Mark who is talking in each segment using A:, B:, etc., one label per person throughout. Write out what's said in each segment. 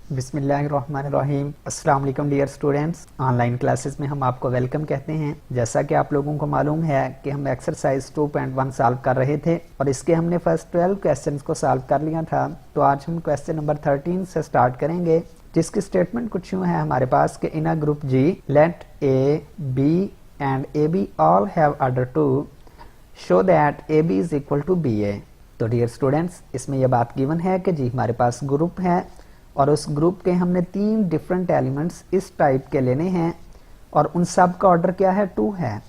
A: बिस्मिल्लाहिर्रहमानिर्रहीम। अस्सलाम वालेकुम डियर स्टूडेंट्स। ऑनलाइन क्लासेस में हम आपको वेलकम कहते हैं। जैसा कि आप लोगों को मालूम है कि हम एक्सरसाइज 2.1 सॉल्व कर रहे थे और इसके हमने फर्स्ट 12 क्वेश्चंस को सॉल्व कर लिया था। तो आज हम क्वेश्चन नंबर 13 से स्टार्ट करेंगे, जिसकी स्टेटमेंट कुछ यूँ है हमारे पास कि in a group G let a b and a b all have order two show that a b is equal to b a. तो डियर स्टूडेंट्स, इसमें यह बात गिवन है कि जी हमारे पास ग्रुप है और उस ग्रुप के हमने 3 डिफरेंट एलिमेंट्स इस टाइप के लेने हैं और उन सब का ऑर्डर क्या है, 2 है।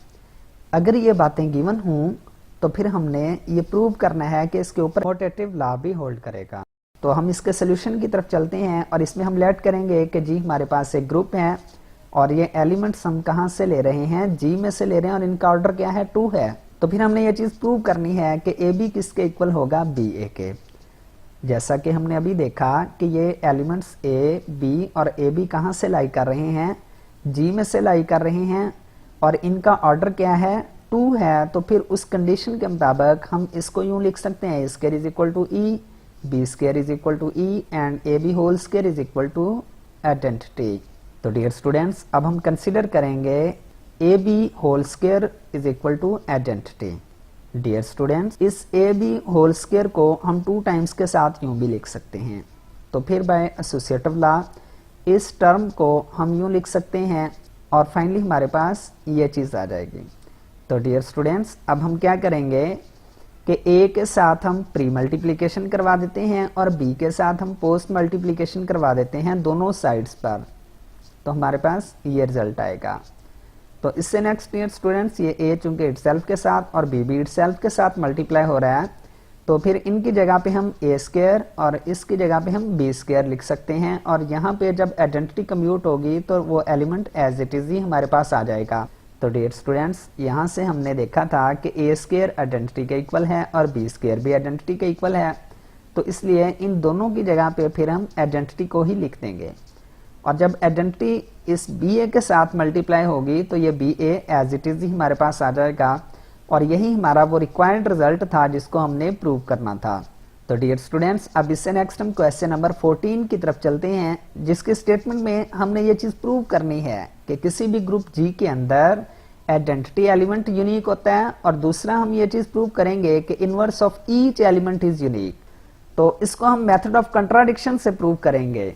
A: अगर ये बातें गिवन हों तो फिर हमने ये प्रूव करना है कि इसके ऊपर कम्यूटेटिव लॉ भी होल्ड करेगा। तो हम इसके सोल्यूशन की तरफ चलते हैं और इसमें हम लेट करेंगे कि जी हमारे पास एक ग्रुप है और ये एलिमेंट्स हम कहाँ से ले रहे हैं, जी में से ले रहे हैं और इनका ऑर्डर क्या है, 2 है। तो फिर हमने ये चीज़ प्रूव करनी है कि ए बी किसके इक्वल होगा, बी ए के। जैसा कि हमने अभी देखा कि ये एलिमेंट्स ए बी और ए बी कहाँ से लाई कर रहे हैं, जी में से लाई कर रहे हैं और इनका ऑर्डर क्या है, 2 है। तो फिर उस कंडीशन के मुताबिक हम इसको यूं लिख सकते हैं, a square is equal to e, b square is equal to e and a B whole square is equal to identity. तो डियर स्टूडेंट्स, अब हम कंसिडर करेंगे a B whole square is equal to identity. Dear students, इस a B whole square को हम 2 times के साथ यूं भी लिख सकते हैं। तो फिर बाय एसोसिएटिव लॉ इस टर्म को हम यूं लिख सकते हैं और फाइनली हमारे पास ये चीज़ आ जाएगी। तो डियर स्टूडेंट्स, अब हम क्या करेंगे कि ए के साथ हम प्री मल्टीप्लिकेशन करवा देते हैं और बी के साथ हम पोस्ट मल्टीप्लिकेशन करवा देते हैं दोनों साइड्स पर। तो हमारे पास ये रिजल्ट आएगा। तो इससे नेक्स्ट डियर स्टूडेंट्स, ये ए चूंकि इटसेल्फ के साथ और बी भी इटसेल्फ के साथ मल्टीप्लाई हो रहा है, तो फिर इनकी जगह पे हम ए स्क्वायर और इसकी जगह पे हम बी स्क्वायर लिख सकते हैं और यहाँ पे जब आइडेंटिटी कम्यूट होगी तो वो एलिमेंट एज इट इज ही हमारे पास आ जाएगा। तो डियर स्टूडेंट्स, यहाँ से हमने देखा था कि ए स्क्वायर आइडेंटिटी के इक्वल है और बी स्क्वायर भी आइडेंटिटी के इक्वल है। तो इसलिए इन दोनों की जगह पे फिर हम आइडेंटिटी को ही लिख देंगे और जब आइडेंटिटी इस बी ए के साथ मल्टीप्लाई होगी तो ये B A as it is ही हमारे पास आ जाएगा और यही हमारा वो रिक्वायर्ड रिजल्ट था जिसको हमने प्रूव करना था। तो डियर स्टूडेंट्स, अब इससे नेक्स्ट हम क्वेश्चन नंबर 14 की तरफ चलते हैं, जिसके स्टेटमेंट में हमने ये चीज़ प्रूव करनी है कि किसी भी ग्रुप जी के अंदर आइडेंटिटी एलिमेंट यूनिक होता है और दूसरा हम ये चीज़ प्रूव करेंगे कि inverse of each element is unique. तो इसको हम मेथड ऑफ कंट्राडिक्शन से प्रूव करेंगे।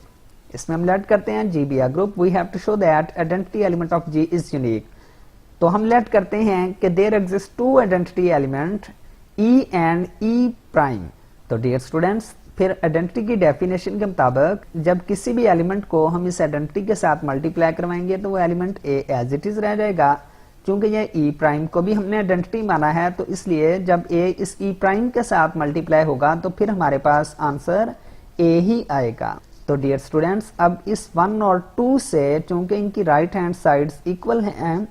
A: इसमें हम लेट करते हैं G be a group, we have to show that identity element of G is unique. तो हम लेट करते हैं कि there exist 2 identity element E and E prime. तो डियर स्टूडेंट्स, फिर आइडेंटिटी की डेफिनेशन के मुताबिक जब किसी भी एलिमेंट को हम इस आइडेंटिटी के साथ मल्टीप्लाई करवाएंगे तो वो element A as it is रह जाएगा। चूंकि ये ई प्राइम को भी हमने आइडेंटिटी माना है, तो इसलिए जब ए इस ई प्राइम के साथ मल्टीप्लाई होगा तो फिर हमारे पास आंसर ए ही आएगा। तो डियर स्टूडेंट्स, अब इस 1 और 2 से चूंकि इनकी राइट हैंड साइड्स इक्वल हैं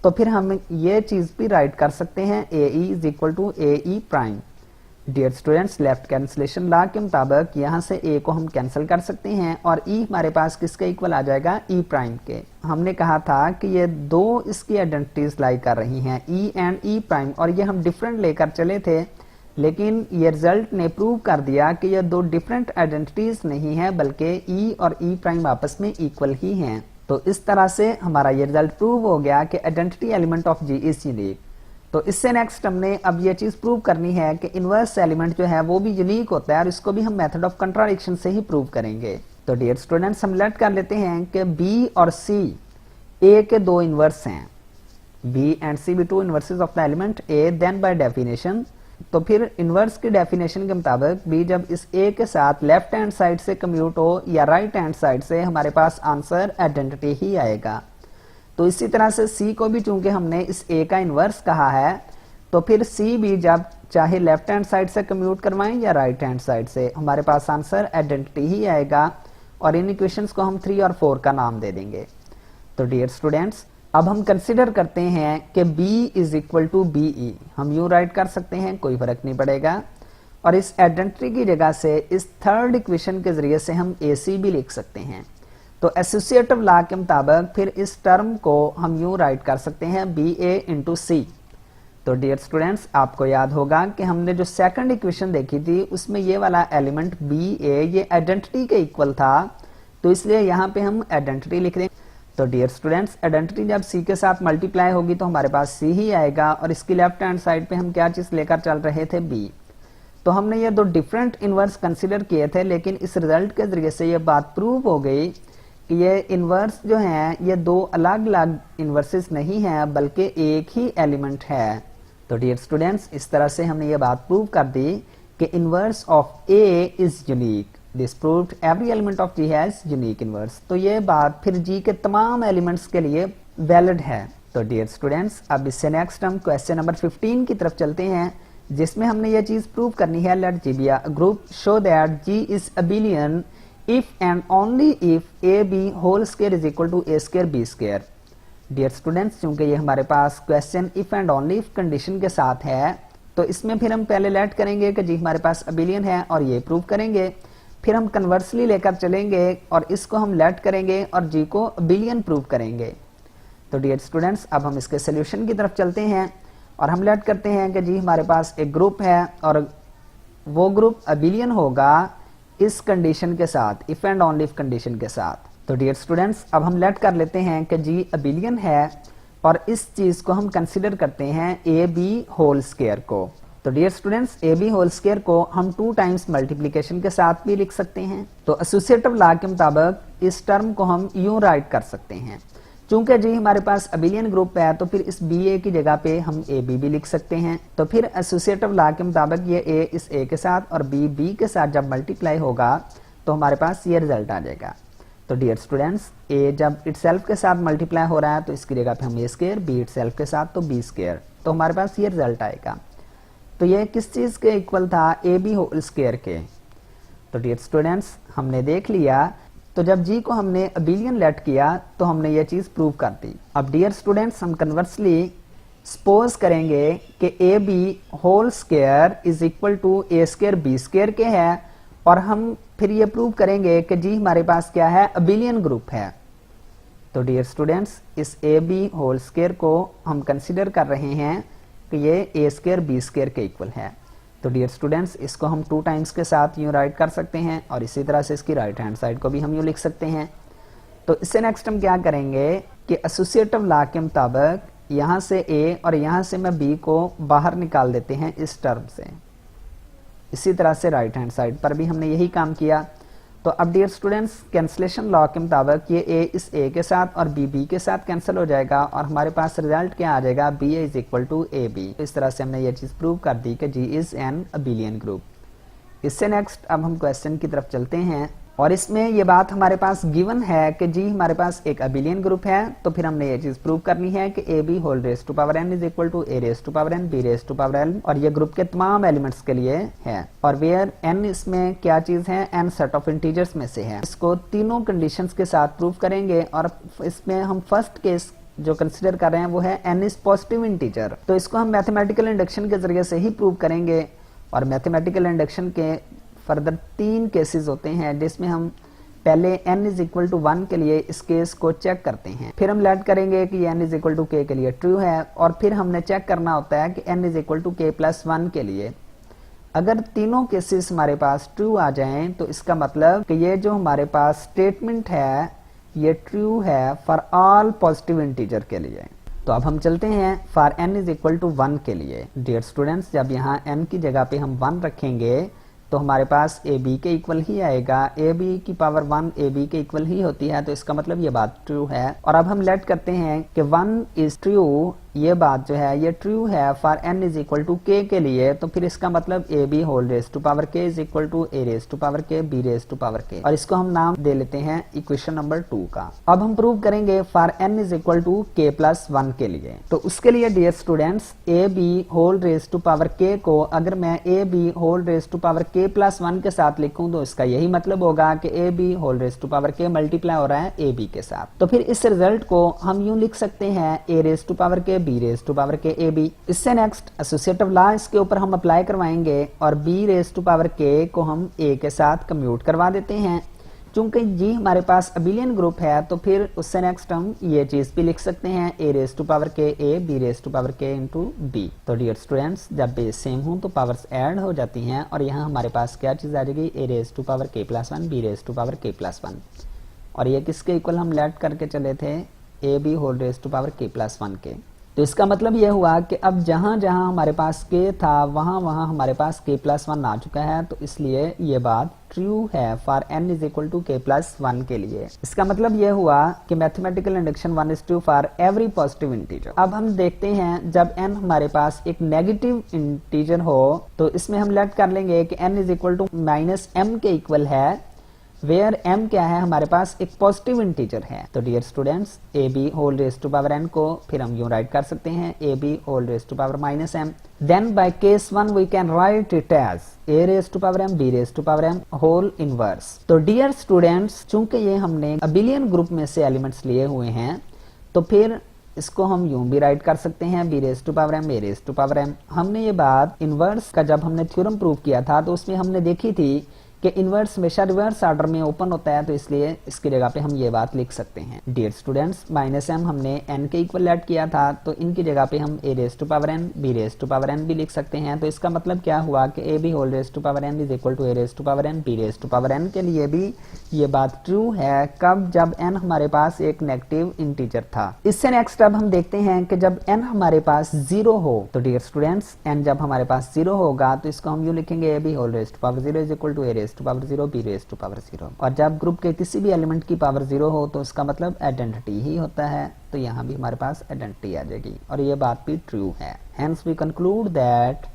A: तो फिर हम ये चीज़ भी राइट कर सकते हैं, a e is equal to a e prime. Dear students, left cancellation law के मुताबिक यहाँ से ए को हम कैंसिल कर सकते हैं और ई हमारे पास किसके इक्वल आ जाएगा, ई प्राइम के। हमने कहा था कि ये 2 इसकी आइडेंटिटीज लाई कर रही हैं, ई एंड ई प्राइम, और ये हम डिफरेंट लेकर चले थे, लेकिन ये रिजल्ट ने प्रूव कर दिया कि ये 2 डिफरेंट आइडेंटिटीज नहीं है बल्कि ई और ई प्राइम आपस में इक्वल ही हैं। तो इस तरह से हमारा ये रिजल्ट प्रूव हो गया कि identity element of G is unique. तो इससे नेक्स्ट हमने अब ये चीज़ प्रूव करनी है कि इनवर्स एलिमेंट जो है वो भी यूनिक होता है और इसको भी हम मेथड ऑफ कंट्राडिक्शन से ही प्रूव करेंगे। तो डियर स्टूडेंट्स, हम लेट कर लेते हैं कि बी और सी ए के 2 इनवर्स हैं, बी एंड सी भी 2 inverses of the element a. Then by definition, तो फिर इनवर्स की डेफिनेशन के मुताबिक बी जब इस ए के साथ लेफ्ट हैंड साइड से कम्यूट हो या राइट हैंड साइड से, हमारे पास आंसर आइडेंटिटी ही आएगा। तो इसी तरह से सी को भी चूंकि हमने इस ए का इनवर्स कहा है, तो फिर सी भी जब चाहे लेफ्ट हैंड साइड से कम्यूट करवाएं या राइट हैंड साइड से, हमारे पास आंसर आइडेंटिटी ही आएगा और इन इक्वेशंस को हम 3 और 4 का नाम दे देंगे। तो डियर स्टूडेंट्स, अब हम कंसिडर करते हैं कि b is equal to B E. हम यूं राइट कर सकते हैं, कोई फर्क नहीं पड़ेगा, और इस आइडेंटिटी की जगह से इस थर्ड इक्वेशन के जरिए से हम ए सी भी लिख सकते हैं। तो एसोसिएटिव लॉ के मुताबिक फिर इस टर्म को हम यूं राइट कर सकते हैं, बी ए इंटू सी। तो डियर स्टूडेंट्स, आपको याद होगा कि हमने जो सेकंड इक्वेशन देखी थी उसमें ये वाला एलिमेंट बी ए ये आइडेंटिटी के इक्वल था, तो इसलिए यहाँ पे हम आइडेंटिटी लिख दें। तो डियर स्टूडेंट्स, आइडेंटिटी जब सी के साथ मल्टीप्लाई होगी तो हमारे पास सी ही आएगा, और इसकी लेफ्ट हैंड साइड पे हम क्या चीज लेकर चल रहे थे, बी। तो हमने ये दो डिफरेंट इनवर्स कंसिडर किए थे, लेकिन इस रिजल्ट के जरिए से ये बात प्रूव हो गई कि ये इनवर्स जो हैं ये दो अलग अलग इनवर्सेस नहीं हैं, बल्कि एक ही एलिमेंट है। तो डियर स्टूडेंट्स, इस तरह से हमने ये बात प्रूव कर दी कि inverse of A is unique. This proved every element of G has unique inverse. तो ये बात फिर जी के तमाम एलिमेंट्स के लिए वैलिड है। तो डियर स्टूडेंट्स, अब इससे नेक्स्ट हम क्वेश्चन नंबर 15 की तरफ चलते हैं, जिसमें हमने ये चीज प्रूव करनी है। Let G be a group show that G is abelian if and only if a B whole square is equal to A square B square. Dear students, चूंकि ये हमारे पास question if and only if condition के साथ है, तो इसमें फिर हम पहले लेट करेंगे कि जी हमारे पास अबिलियन है और ये प्रूव करेंगे। फिर हम कन्वर्सली लेकर चलेंगे और इसको हम लेट करेंगे और जी को अबिलियन प्रूव करेंगे। तो डियर स्टूडेंट्स, अब हम इसके सोल्यूशन की तरफ चलते हैं और हम लेट करते हैं कि जी हमारे पास एक ग्रुप है और वो ग्रुप अबिलियन होगा इस कंडीशन के साथ, if and only if condition के साथ। तो डियर स्टूडेंट्स, अब हम लेट कर लेते हैं कि जी अबिलियन है और इस चीज को हम कंसिडर करते हैं ए बी होल स्क्वायर को। तो dear students, A B whole square को हम 2 टाइम्स मल्टीप्लीकेशन के साथ भी लिख सकते हैं। तो एसोसिएटिव लॉ के मुताबिक इस टर्म को हम यूं राइट कर सकते हैं। चूंकि जी हमारे पास अबिलियन ग्रुप है, तो फिर इस बी ए की जगह पे हम ए बी भी लिख सकते हैं। तो फिर एसोसिएटिव लॉ के मुताबिक ये ए इस ए के साथ और बी बी के साथ जब मल्टीप्लाई होगा तो हमारे पास ये रिजल्ट आ जाएगा। तो डियर स्टूडेंट्स, ए जब इटसेल्फ के साथ मल्टीप्लाई हो रहा है तो इसकी जगह पे हम ए स्क्वायर, बी इटसेल्फ के साथ तो बी स्क्वायर, तो हमारे पास ये रिजल्ट आएगा। तो ये किस चीज के इक्वल था, ए बी होल स्क्वायर के। तो डियर स्टूडेंट्स, हमने देख लिया। तो जब जी को हमने अबिलियन लेट किया तो हमने ये चीज प्रूव कर दी। अब डियर स्टूडेंट्स, हम कन्वर्सली सपोज करेंगे कि A B whole square is equal to A square B square के है, और हम फिर ये प्रूव करेंगे कि जी हमारे पास क्या है, अबिलियन ग्रुप है। तो डियर स्टूडेंट्स, इस ए बी होल स्क्वायर को हम कंसिडर कर रहे हैं कि ये ए स्क्वायर बी स्क्वायर के इक्वल है। तो डियर स्टूडेंट्स, इसको हम 2 टाइम्स के साथ यूं राइट कर सकते हैं और इसी तरह से इसकी राइट हैंड साइड को भी हम यूं लिख सकते हैं। तो इससे नेक्स्ट हम क्या करेंगे कि एसोसिएटिव लॉ के मुताबिक यहां से ए और यहां से मैं बी को बाहर निकाल देते हैं इस टर्म से। इसी तरह से राइट हैंड साइड पर भी हमने यही काम किया। तो अब डियर स्टूडेंट्स, कैंसलेशन लॉ के मुताबिक ये ए इस ए के साथ और बी बी के साथ कैंसिल हो जाएगा और हमारे पास रिजल्ट क्या आ जाएगा, B A is equal to A B. इस तरह से हमने ये चीज प्रूव कर दी कि जी इज एन अबिलियन ग्रुप। इससे नेक्स्ट अब हम क्वेश्चन की तरफ चलते हैं और इसमें ये बात हमारे पास गिवन है कि जी हमारे पास एक अबिलियन ग्रुप है। तो फिर हमने ये चीज प्रूव करनी है कि A B whole raise to power N is equal to A raise to power N B raise to power N, और ये ग्रुप के तमाम एलिमेंट्स के लिए है। और वेयर एन इसमें क्या चीज है, एन सेट ऑफ इंटीजर्स में से है। इसको तीनों कंडीशंस के साथ प्रूव करेंगे और इसमें हम फर्स्ट केस जो कंसिडर कर रहे हैं वो है एन इज पॉजिटिव इंटीजर। तो इसको हम मैथमेटिकल इंडक्शन के जरिए से ही प्रूव करेंगे। और मैथमेटिकल इंडक्शन के फर्दर 3 केसेस होते हैं, जिसमें हम पहले n इज इक्वल टू 1 के लिए इस केस को चेक करते हैं, फिर हम लेट करेंगे कि n is equal to k के लिए ट्रू है, और फिर हमने चेक करना होता है कि n is equal to k plus 1 के लिए। अगर तीनों केसेस हमारे पास ट्रू आ जाएं तो इसका मतलब कि ये जो हमारे पास स्टेटमेंट है ये ट्रू है फॉर ऑल पॉजिटिव इंटीजर के लिए। तो अब हम चलते हैं for n is equal to 1 के लिए। डियर स्टूडेंट्स, जब यहाँ n की जगह पे हम 1 रखेंगे तो हमारे पास ए बी के इक्वल ही आएगा। ए बी की पावर 1 ए बी के इक्वल ही होती है, तो इसका मतलब ये बात ट्रू है। और अब हम लेट करते हैं कि 1 इज ट्रू, ये बात जो है ये ट्रू है for n is equal to k के लिए। तो फिर इसका मतलब A B whole raise to power k is equal to A raise to power k B raise to power k, और इसको हम नाम दे लेते हैं इक्वेशन नंबर 2 का। अब हम प्रूव करेंगे for n is equal to k plus 1 के लिए। तो उसके लिए dear students, A B whole raise to power k को अगर मैं A B whole raise to power k plus 1 के साथ लिखूं तो इसका यही मतलब होगा कि A B whole raise to power k multiply हो रहा है ए बी के साथ। तो फिर इस रिजल्ट को हम यूं लिख सकते हैं a raise to power k B raise to power k a b. इससे नेक्स्ट एसोसिएटिव लॉ इसके ऊपर हम अप्लाई करवाएंगे और b raise to power k को हम a के साथ कम्यूट करवा देते हैं। चूंकि जी हमारे पास अबिलियन ग्रुप है तो फिर उससे नेक्स्ट हम ये चीज भी लिख सकते हैं a raise to power k a b raise to power k into b. तो डियर स्टूडेंट्स, जब बेस सेम हो तो पावर्स ऐड हो जाती हैं और यहाँ हमारे पास क्या चीज आ जाएगी, a raise to power k plus 1 b raise to power k plus 1। और ये किसके इक्वल हम लेट करके चले थे, A B whole raise to power k plus 1 के। तो इसका मतलब ये हुआ कि अब जहां जहां हमारे पास k था वहां वहां हमारे पास k प्लस 1 आ चुका है, तो इसलिए ये बात ट्रू है for n is equal to k plus 1 के लिए। इसका मतलब ये हुआ कि mathematical induction 1 is true for every positive integer. अब हम देखते हैं जब n हमारे पास एक नेगेटिव इंटीजर हो तो इसमें हम लेट कर लेंगे कि n is equal to minus m के इक्वल है, वेयर m क्या है, हमारे पास एक पॉजिटिव इंटीजर है। तो dear students, A B whole raise to power n को फिर हम यूं राइट कर सकते हैं, A B whole raise to power minus m। Then by case 1 we can write it as a raise to power m, b raise to power m whole inverse. तो dear students, चूंकि ये हमने abelian group में से elements लिए हुए हैं, तो फिर इसको हम यूं भी राइट कर सकते हैं, b raise to power m, a raise to power m। हमने ये बात इनवर्स का जब हमने थ्योरम प्रूव किया था तो उसमें हमने देखी थी कि इनवर्स हमेशा रिवर्स ऑर्डर में ओपन होता है, तो इसलिए इसकी जगह पे हम ये बात लिख सकते हैं। डियर स्टूडेंट्स, माइनस m हमने n के इक्वल लेट किया था, तो इनकी जगह पे हम a raise to power n, b raise to power n भी लिख सकते हैं। तो इसका मतलब क्या हुआ कि a b whole raise to power n is equal to a raise to power n, b raise to power n के लिए भी ये बात ट्रू है। कब? जब n हमारे पास एक नेगेटिव इंटीजर था। इससे नेक्स्ट अब हम देखते हैं कि जब n हमारे पास 0 हो, तो डियर स्टूडेंट्स n जब हमारे पास 0 होगा तो इसको हम यूं लिखेंगे, a b whole raise to power 0 is equal to a raise to power 0, b raise to power 0। और जब ग्रुप के किसी भी एलिमेंट की पावर 0 हो तो उसका मतलब आइडेंटिटी ही होता है, तो यहाँ भी हमारे पास आइडेंटिटी आ जाएगी और ये बात भी ट्रू है। Hence we conclude that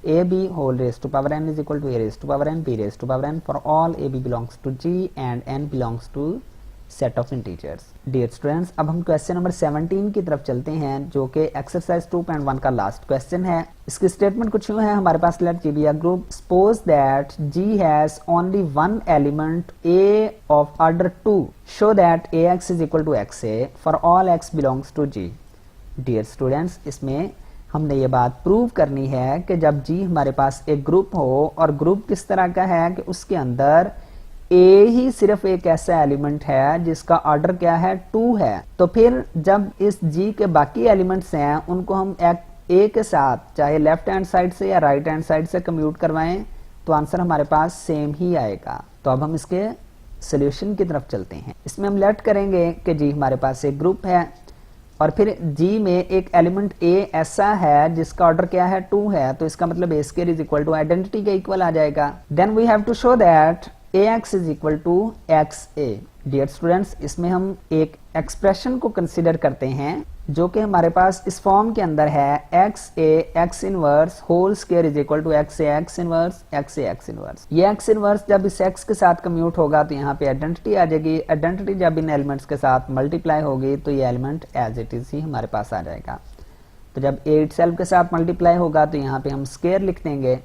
A: a b whole raised to power n is equal to a raised to power n, b raised to power n for all a b belongs to G and n belongs to set of integers। Dear students, अब हम question number 17 की तरफ चलते हैं, जो कि exercise 2.1 का last question है। इसकी स्टेटमेंट कुछ यूं है, हमारे पास let give a group, suppose that G has only one element a of order 2, show that ax is equal to xa for all x belongs to G। Dear students, इसमें हमने ये बात प्रूव करनी है कि जब G हमारे पास एक ग्रुप हो और ग्रुप किस तरह का है कि उसके अंदर A ही सिर्फ एक ऐसा एलिमेंट है जिसका ऑर्डर क्या है, 2 है। तो फिर जब इस G के बाकी एलिमेंट्स हैं उनको हम A के साथ चाहे लेफ्ट हैंड साइड से या राइट हैंड साइड से कम्यूट करवाएं तो आंसर हमारे पास सेम ही आएगा। तो अब हम इसके सोल्यूशन की तरफ चलते हैं। इसमें हम लेट करेंगे कि G हमारे पास एक ग्रुप है और फिर G में एक एलिमेंट A ऐसा है जिसका ऑर्डर क्या है, 2 है, तो इसका मतलब A square is equal to identity के इक्वल आ जाएगा। Then we have to show that ax is equal to xa। Dear students, इसमें हम एक एक्सप्रेशन को कंसीडर करते हैं जो कि हमारे पास इस फॉर्म के अंदर है, xa x inverse whole square is equal to xa x inverse xa x inverse. ये x इनवर्स जब इस x के साथ कम्यूट होगा तो यहाँ पे आइडेंटिटी आ जाएगी। आइडेंटिटी जब इन एलिमेंट्स के साथ मल्टीप्लाई होगी तो ये एलिमेंट एज इट इज ही हमारे पास आ जाएगा। तो जब a इटसेल्फ के साथ मल्टीप्लाई होगा तो यहाँ पे हम स्क्वायर लिख देंगे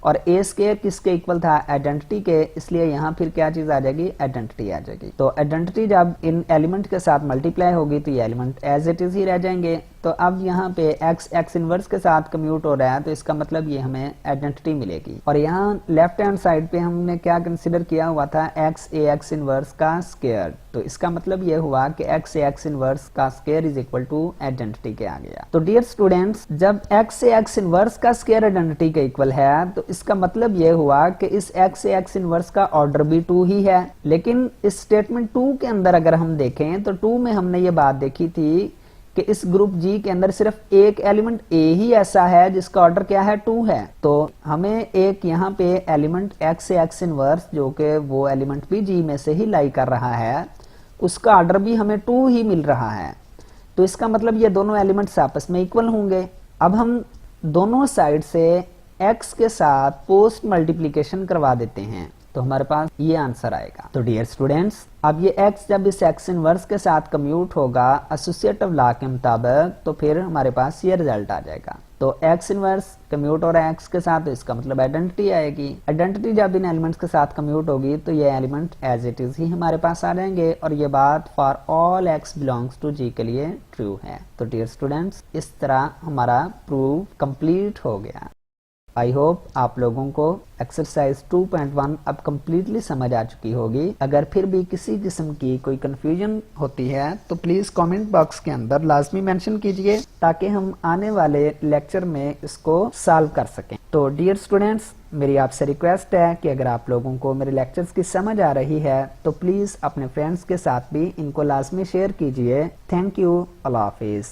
A: और a स्क्वायर किसके इक्वल था, आइडेंटिटी के, इसलिए यहाँ फिर क्या चीज आ जाएगी, आइडेंटिटी आ जाएगी। तो आइडेंटिटी जब इन एलिमेंट के साथ मल्टीप्लाई होगी तो ये एलिमेंट एज इट इज ही रह जाएंगे। तो अब यहाँ पे x इनवर्स के साथ कम्यूट हो रहा है तो इसका मतलब ये हमें आइडेंटिटी मिलेगी। और यहाँ लेफ्ट हैंड साइड पे हमने क्या कंसीडर किया हुआ था, x इनवर्स का स्क्वायर, तो इसका मतलब ये हुआ कि x इनवर्स का square is equal to identity के आ गया। तो डियर स्टूडेंट्स, जब x इनवर्स का स्क्वायर आइडेंटिटी के इक्वल है तो इसका मतलब ये हुआ कि इस x इनवर्स का ऑर्डर भी 2 ही है। लेकिन इस स्टेटमेंट 2 के अंदर अगर हम देखें तो 2 में हमने ये बात देखी थी कि इस ग्रुप G के अंदर सिर्फ एक एलिमेंट A ही ऐसा है जिसका ऑर्डर क्या है, 2 है। तो हमें एक यहाँ पे एलिमेंट x इनवर्स जो कि वो एलिमेंट भी G में से ही लाई कर रहा है, उसका ऑर्डर भी हमें 2 ही मिल रहा है। तो इसका मतलब ये दोनों एलिमेंट्स आपस में इक्वल होंगे। अब हम दोनों साइड से x के साथ पोस्ट मल्टीप्लीकेशन करवा देते हैं तो हमारे पास ये आंसर आएगा। तो डियर स्टूडेंट्स, अब ये x जब इस x इनवर्स के साथ कम्यूट होगा एसोसिएटिव लॉ के मुताबिक तो फिर हमारे पास ये रिजल्ट आ जाएगा। तो x इनवर्स कम्यूट हो रहा है x के साथ, तो इसका मतलब आइडेंटिटी आएगी। आइडेंटिटी जब इन एलिमेंट्स के साथ कम्यूट होगी तो ये एलिमेंट एज इट इज ही हमारे पास आ जाएंगे और ये बात for all x belongs to G के लिए ट्रू है। तो डियर स्टूडेंट्स, इस तरह हमारा प्रूव कंप्लीट हो गया। आई होप आप लोगों को एक्सरसाइज 2.1 अब कम्प्लीटली समझ आ चुकी होगी। अगर फिर भी किसी किस्म की कोई कंफ्यूजन होती है तो प्लीज कमेंट बॉक्स के अंदर लाजमी मेंशन कीजिए ताकि हम आने वाले लेक्चर में इसको सॉल्व कर सकें। तो डियर स्टूडेंट्स, मेरी आपसे रिक्वेस्ट है कि अगर आप लोगों को मेरे लेक्चर्स की समझ आ रही है तो प्लीज़ अपने फ्रेंड्स के साथ भी इनको लाजमी शेयर कीजिए। Thank you. अल्लाह हाफिज़।